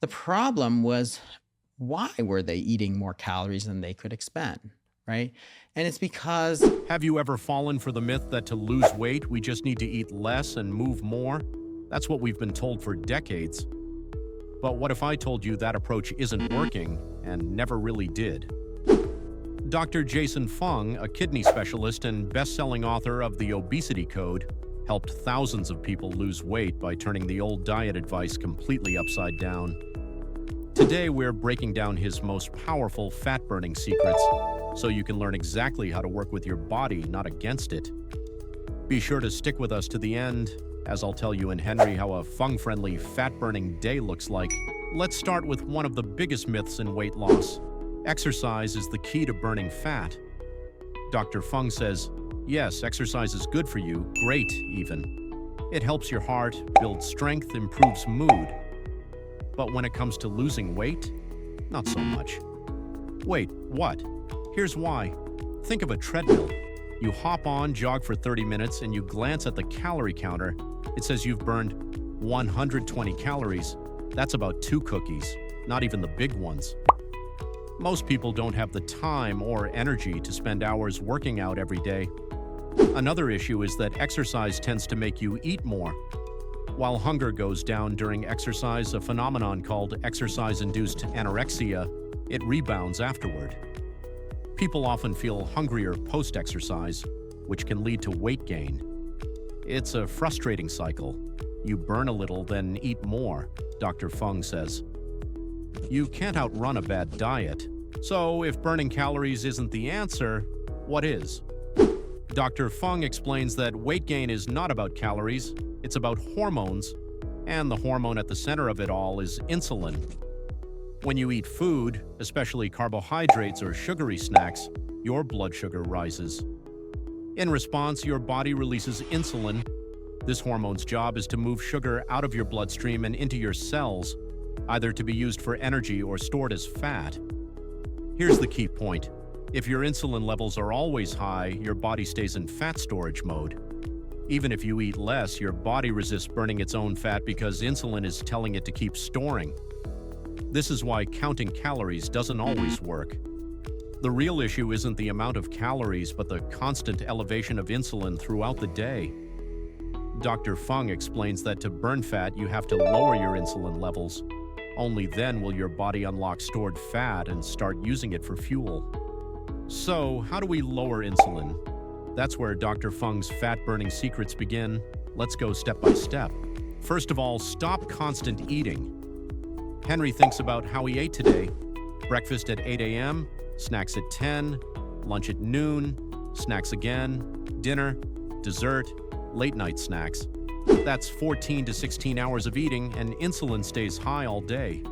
The problem was, why were they eating more calories than they could expend, right? And it's because Have you ever fallen for the myth that to lose weight, we just need to eat less and move more? That's what we've been told for decades. But what if I told you that approach isn't working and never really did? Dr. Jason Fung, a kidney specialist and best-selling author of the Obesity Code, helped thousands of people lose weight by turning the old diet advice completely upside down. Today, we're breaking down his most powerful fat-burning secrets so you can learn exactly how to work with your body, not against it. Be sure to stick with us to the end, as I'll tell you and Henry how a Fung-friendly fat-burning day looks like. Let's start with one of the biggest myths in weight loss. Exercise is the key to burning fat. Dr. Fung says, yes, exercise is good for you, great even. It helps your heart, builds strength, improves mood. But when it comes to losing weight, not so much. Wait, what? Here's why. Think of a treadmill. You hop on, jog for 30 minutes, and you glance at the calorie counter. It says you've burned 120 calories. That's about 2 cookies, not even the big ones. Most people don't have the time or energy to spend hours working out every day. Another issue is that exercise tends to make you eat more. While hunger goes down during exercise, a phenomenon called exercise-induced anorexia, it rebounds afterward. People often feel hungrier post-exercise, which can lead to weight gain. It's a frustrating cycle. You burn a little, then eat more, Dr. Fung says. You can't outrun a bad diet. So if burning calories isn't the answer, what is? Dr. Fung explains that weight gain is not about calories, it's about hormones, and the hormone at the center of it all is insulin. When you eat food, especially carbohydrates or sugary snacks, your blood sugar rises. In response, your body releases insulin. This hormone's job is to move sugar out of your bloodstream and into your cells, either to be used for energy or stored as fat. Here's the key point. If your insulin levels are always high, your body stays in fat storage mode. Even if you eat less, your body resists burning its own fat because insulin is telling it to keep storing. This is why counting calories doesn't always work. The real issue isn't the amount of calories, but the constant elevation of insulin throughout the day. Dr. Fung explains that to burn fat, you have to lower your insulin levels. Only then will your body unlock stored fat and start using it for fuel. So, how do we lower insulin? That's where Dr. Fung's fat-burning secrets begin. Let's go step by step. First of all, stop constant eating. Henry thinks about how he ate today. Breakfast at 8 a.m., snacks at 10, lunch at noon, snacks again, dinner, dessert, late-night snacks. That's 14 to 16 hours of eating, and insulin stays high all day.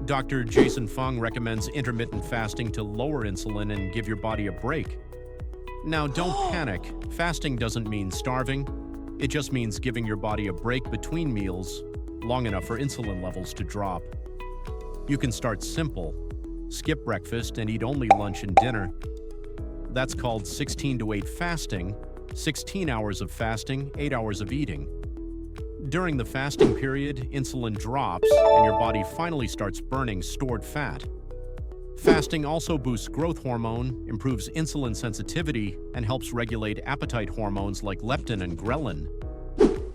Dr. Jason Fung recommends intermittent fasting to lower insulin and give your body a break. Now, don't panic. Fasting doesn't mean starving. It just means giving your body a break between meals, long enough for insulin levels to drop. You can start simple. Skip breakfast and eat only lunch and dinner. That's called 16 to 8 fasting, 16 hours of fasting, 8 hours of eating. During the fasting period, insulin drops and your body finally starts burning stored fat. Fasting also boosts growth hormone, improves insulin sensitivity, and helps regulate appetite hormones like leptin and ghrelin.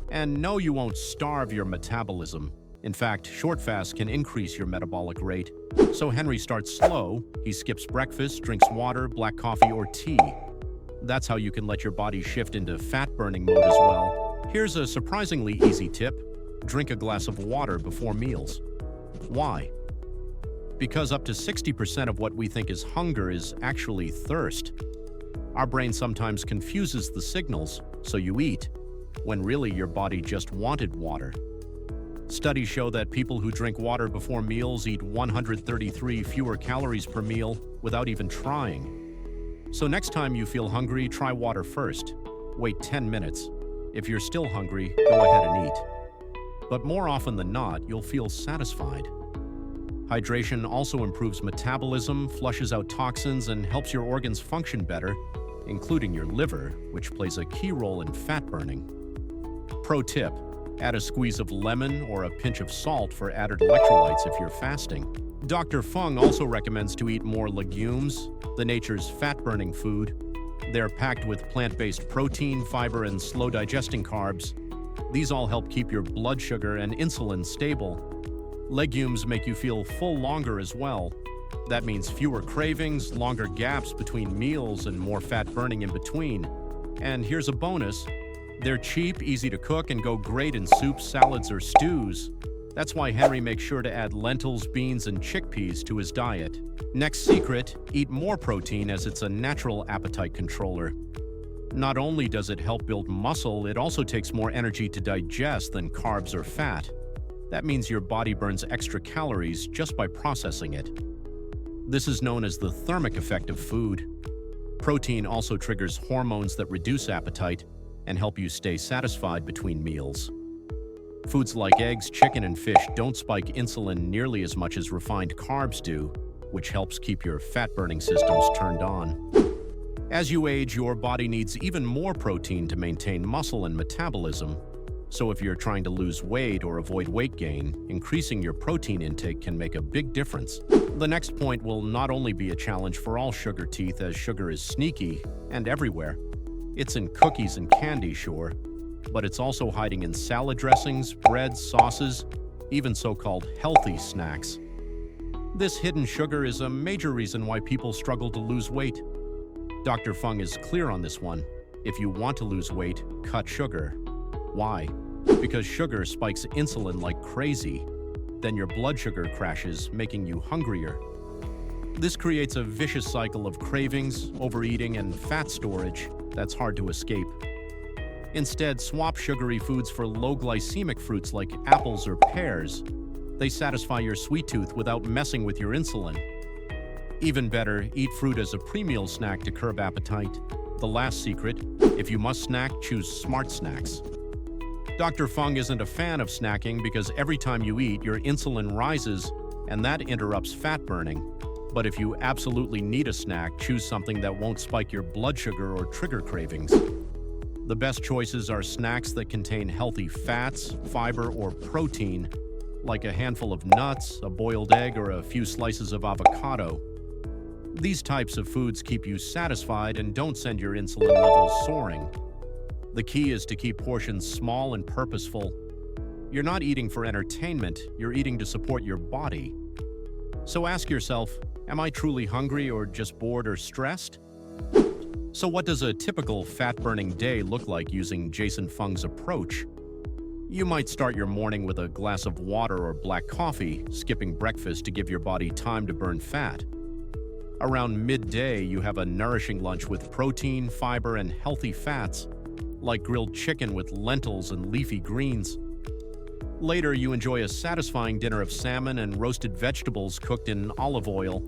And no, you won't starve your metabolism. In fact, short fasts can increase your metabolic rate. So Henry starts slow. He skips breakfast, drinks water, black coffee, or tea. That's how you can let your body shift into fat-burning mode as well. Here's a surprisingly easy tip. Drink a glass of water before meals. Why? Because up to 60% of what we think is hunger is actually thirst. Our brain sometimes confuses the signals, so you eat, when really your body just wanted water. Studies show that people who drink water before meals eat 133 fewer calories per meal without even trying. So next time you feel hungry, try water first. Wait 10 minutes. If you're still hungry, go ahead and eat. But more often than not, you'll feel satisfied. Hydration also improves metabolism, flushes out toxins, and helps your organs function better, including your liver, which plays a key role in fat burning. Pro tip: Add a squeeze of lemon or a pinch of salt for added electrolytes if you're fasting. Dr. Fung also recommends to eat more legumes, the nature's fat-burning food. They're packed with plant-based protein, fiber, and slow-digesting carbs. These all help keep your blood sugar and insulin stable. Legumes make you feel full longer as well. That means fewer cravings, longer gaps between meals, and more fat burning in between. And here's a bonus. They're cheap, easy to cook, and go great in soups, salads, or stews. That's why Henry makes sure to add lentils, beans, and chickpeas to his diet. Next secret, eat more protein as it's a natural appetite controller. Not only does it help build muscle, it also takes more energy to digest than carbs or fat. That means your body burns extra calories just by processing it. This is known as the thermic effect of food. Protein also triggers hormones that reduce appetite and help you stay satisfied between meals. Foods like eggs, chicken, and fish don't spike insulin nearly as much as refined carbs do, which helps keep your fat-burning systems turned on. As you age, your body needs even more protein to maintain muscle and metabolism. So if you're trying to lose weight or avoid weight gain, increasing your protein intake can make a big difference. The next point will not only be a challenge for all sugar teeth, as sugar is sneaky and everywhere. It's in cookies and candy, sure, but it's also hiding in salad dressings, breads, sauces, even so-called healthy snacks. This hidden sugar is a major reason why people struggle to lose weight. Dr. Fung is clear on this one. If you want to lose weight, cut sugar. Why? Because sugar spikes insulin like crazy. Then your blood sugar crashes, making you hungrier. This creates a vicious cycle of cravings, overeating, and fat storage that's hard to escape. Instead, swap sugary foods for low-glycemic fruits like apples or pears. They satisfy your sweet tooth without messing with your insulin. Even better, eat fruit as a pre-meal snack to curb appetite. The last secret, if you must snack, choose smart snacks. Dr. Fung isn't a fan of snacking because every time you eat, your insulin rises, and that interrupts fat burning. But if you absolutely need a snack, choose something that won't spike your blood sugar or trigger cravings. The best choices are snacks that contain healthy fats, fiber, or protein, like a handful of nuts, a boiled egg, or a few slices of avocado. These types of foods keep you satisfied and don't send your insulin levels soaring. The key is to keep portions small and purposeful. You're not eating for entertainment, you're eating to support your body. So ask yourself, am I truly hungry or just bored or stressed? So what does a typical fat-burning day look like using Jason Fung's approach? You might start your morning with a glass of water or black coffee, skipping breakfast to give your body time to burn fat. Around midday, you have a nourishing lunch with protein, fiber, and healthy fats, like grilled chicken with lentils and leafy greens. Later, you enjoy a satisfying dinner of salmon and roasted vegetables cooked in olive oil.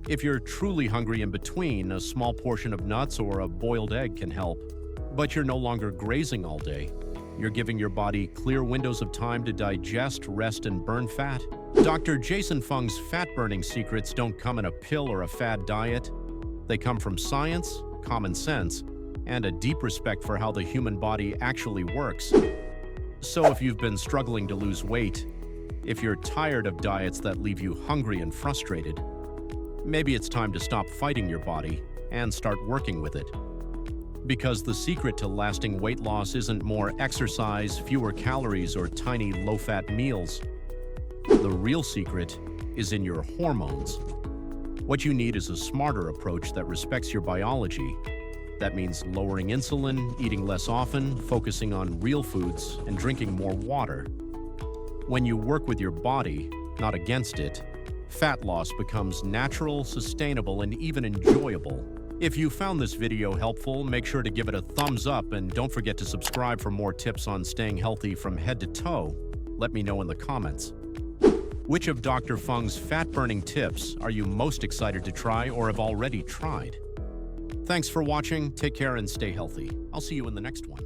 If you're truly hungry in between, a small portion of nuts or a boiled egg can help. But you're no longer grazing all day. You're giving your body clear windows of time to digest, rest, and burn fat. Dr. Jason Fung's fat-burning secrets don't come in a pill or a fad diet. They come from science, common sense, and a deep respect for how the human body actually works. So if you've been struggling to lose weight, if you're tired of diets that leave you hungry and frustrated, maybe it's time to stop fighting your body and start working with it. Because the secret to lasting weight loss isn't more exercise, fewer calories, or tiny low-fat meals. The real secret is in your hormones. What you need is a smarter approach that respects your biology. That means lowering insulin, eating less often, focusing on real foods, and drinking more water. When you work with your body, not against it, fat loss becomes natural, sustainable, and even enjoyable. If you found this video helpful, make sure to give it a thumbs up and don't forget to subscribe for more tips on staying healthy from head to toe. Let me know in the comments. Which of Dr. Fung's fat-burning tips are you most excited to try or have already tried? Thanks for watching, take care, and stay healthy. I'll see you in the next one.